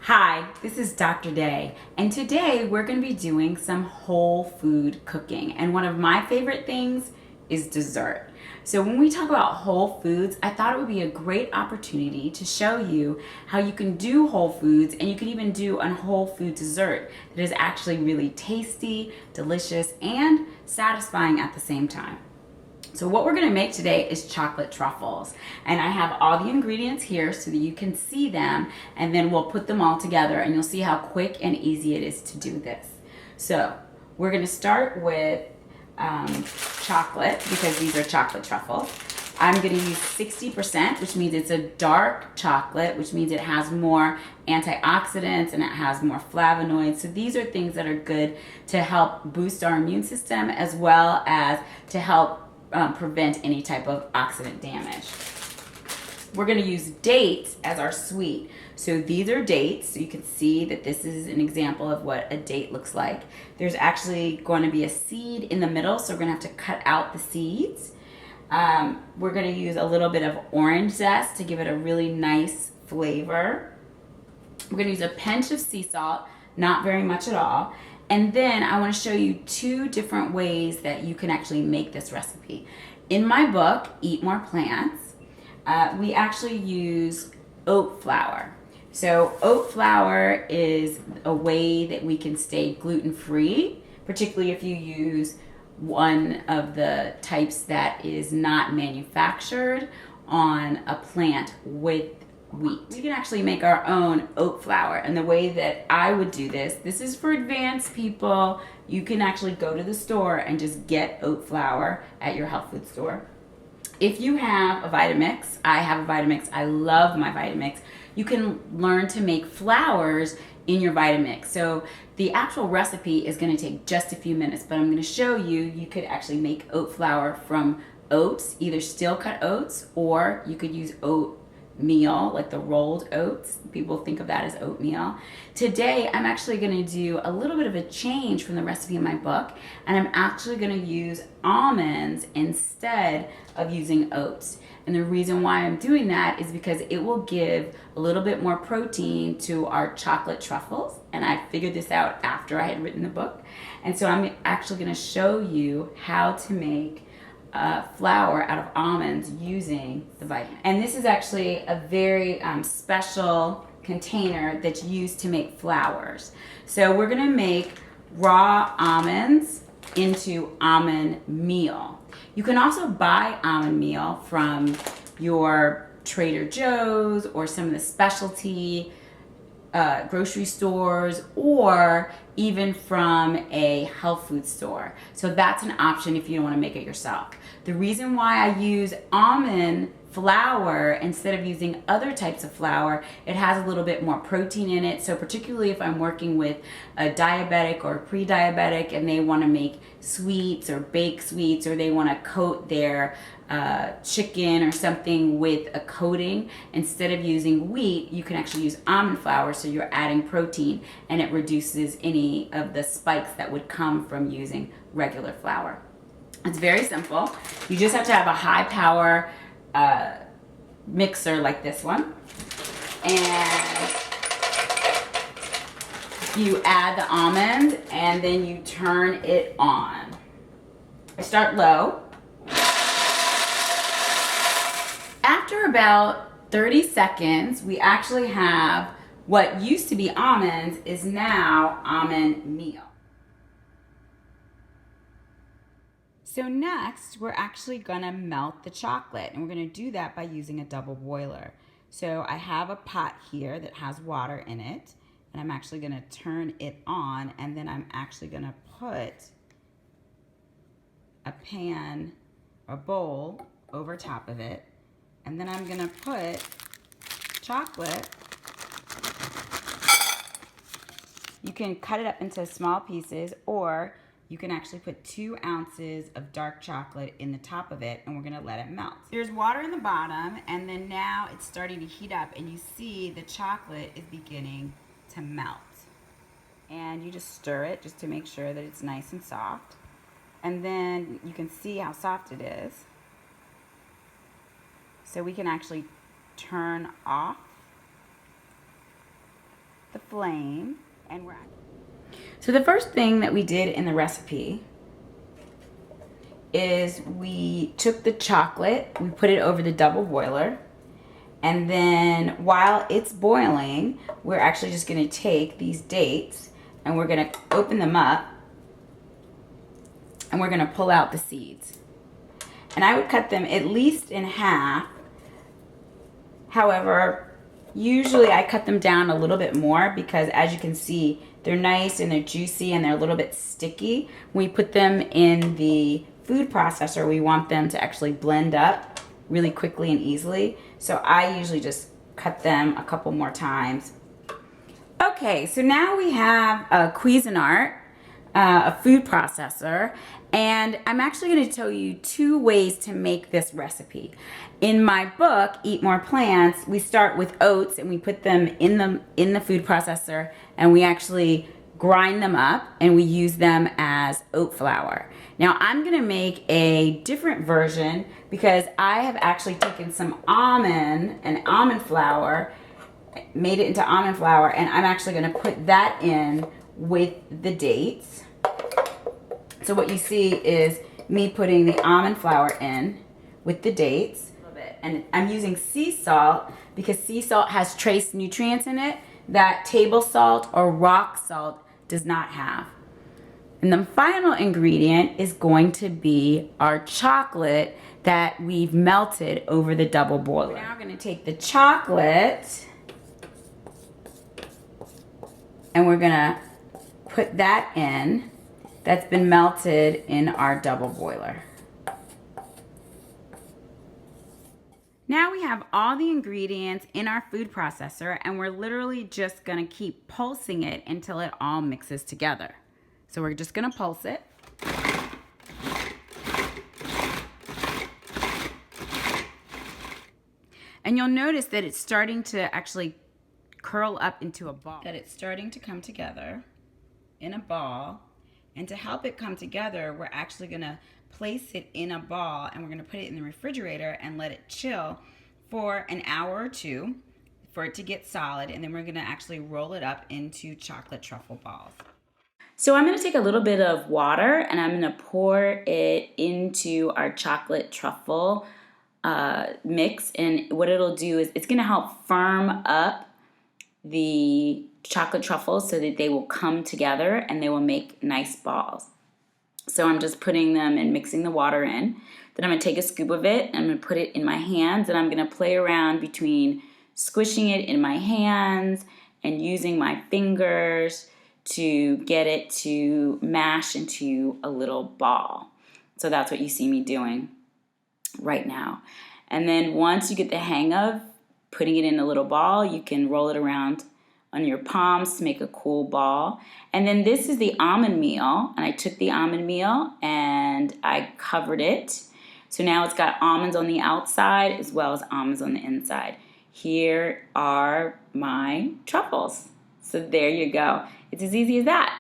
Hi, this is Dr. Day, and today we're going to be doing some whole food cooking. And one of my favorite things is dessert. So when we talk about whole foods, I thought it would be a great opportunity to show you how you can do whole foods, and you can even do a whole food dessert that is actually really tasty, delicious, and satisfying at the same time. So what we're gonna make today is chocolate truffles. And I have all the ingredients here so that you can see them, and then we'll put them all together and you'll see how quick and easy it is to do this. So we're gonna start with chocolate, because these are chocolate truffles. I'm gonna use 60%, which means it's a dark chocolate, which means it has more antioxidants and it has more flavonoids. So these are things that are good to help boost our immune system, as well as to help prevent any type of oxidant damage. We're going to use dates as our sweet. So these are dates. So you can see that this is an example of what a date looks like. There's actually going to be a seed in the middle, so we're going to have to cut out the seeds. We're going to use a little bit of orange zest to give it a really nice flavor. We're going to use a pinch of sea salt, not very much at all. And then I want to show you two different ways that you can actually make this recipe. In my book, Eat More Plants, we actually use oat flour. So oat flour is a way that we can stay gluten-free, particularly if you use one of the types that is not manufactured on a plant with wheat. We can actually make our own oat flour, and the way that I would do this is for advanced people. You can actually go to the store and just get oat flour at your health food store. If you have a Vitamix, I have a Vitamix, I love my Vitamix, you can learn to make flours in your Vitamix. So the actual recipe is going to take just a few minutes, but I'm going to show you, you could actually make oat flour from oats, either steel cut oats, or you could use oatmeal, like the rolled oats. People think of that as oatmeal. Today, I'm actually going to do a little bit of a change from the recipe in my book, and I'm actually going to use almonds instead of using oats. And the reason why I'm doing that is because it will give a little bit more protein to our chocolate truffles, and I figured this out after I had written the book. And so I'm actually going to show you how to make flour out of almonds using the vitamin. And this is actually a very special container that's used to make flours. So we're gonna make raw almonds into almond meal. You can also buy almond meal from your Trader Joe's or some of the specialty grocery stores, or even from a health food store. So that's an option if you don't want to make it yourself. The reason why I use almond flour instead of using other types of flour, it has a little bit more protein in it. So particularly if I'm working with a diabetic or a pre-diabetic and they want to make sweets or bake sweets, or they want to coat their chicken or something with a coating, instead of using wheat, you can actually use almond flour, so you're adding protein and it reduces any of the spikes that would come from using regular flour. It's very simple. You just have to have a high power mixer like this one, and you add the almond and then you turn it on. I start low. After about 30 seconds, we actually have what used to be almonds is now almond meal. So next, we're actually gonna melt the chocolate, and we're gonna do that by using a double boiler. So I have a pot here that has water in it, and I'm actually gonna turn it on, and then I'm actually gonna put a pan or bowl over top of it, and then I'm gonna put chocolate. You can cut it up into small pieces, or you can actually put 2 ounces of dark chocolate in the top of it, and we're gonna let it melt. There's water in the bottom, and then now it's starting to heat up, and you see the chocolate is beginning to melt. And you just stir it just to make sure that it's nice and soft. And then you can see how soft it is. So we can actually turn off the flame, and so the first thing that we did in the recipe is we took the chocolate, we put it over the double boiler, and then while it's boiling, we're actually just gonna take these dates and we're gonna open them up and we're gonna pull out the seeds. And I would cut them at least in half. However, usually I cut them down a little bit more because as you can see, they're nice and they're juicy and they're a little bit sticky. When we put them in the food processor, we want them to actually blend up really quickly and easily. So I usually just cut them a couple more times. Okay, so now we have a Cuisinart, a food processor, and I'm actually going to tell you 2 ways to make this recipe. In my book, Eat More Plants, we start with oats and we put them in the food processor and we actually grind them up and we use them as oat flour. Now I'm going to make a different version because I have actually taken some almond flour, made it into almond flour, and I'm actually going to put that in with the dates. So what you see is me putting the almond flour in with the dates. And I'm using sea salt because sea salt has trace nutrients in it that table salt or rock salt does not have. And the final ingredient is going to be our chocolate that we've melted over the double boiler. We're now going to take the chocolate and we're going to put that in. That's been melted in our double boiler. Now we have all the ingredients in our food processor and we're literally just gonna keep pulsing it until it all mixes together. So we're just gonna pulse it. And you'll notice that it's starting to actually curl up into a ball. That it's starting to come together in a ball. And to help it come together, we're actually gonna place it in a ball and we're gonna put it in the refrigerator and let it chill for an hour or 2 for it to get solid, and then we're gonna actually roll it up into chocolate truffle balls. So I'm gonna take a little bit of water and I'm gonna pour it into our chocolate truffle mix, and what it'll do is it's gonna help firm up the chocolate truffles so that they will come together and they will make nice balls. So I'm just putting them and mixing the water in. Then I'm gonna take a scoop of it and I'm gonna put it in my hands and I'm gonna play around between squishing it in my hands and using my fingers to get it to mash into a little ball. So that's what you see me doing right now. And then once you get the hang of putting it in a little ball, you can roll it around on your palms to make a cool ball. And then this is the almond meal, and I took the almond meal and I covered it. So now it's got almonds on the outside as well as almonds on the inside. Here are my truffles. So there you go. It's as easy as that.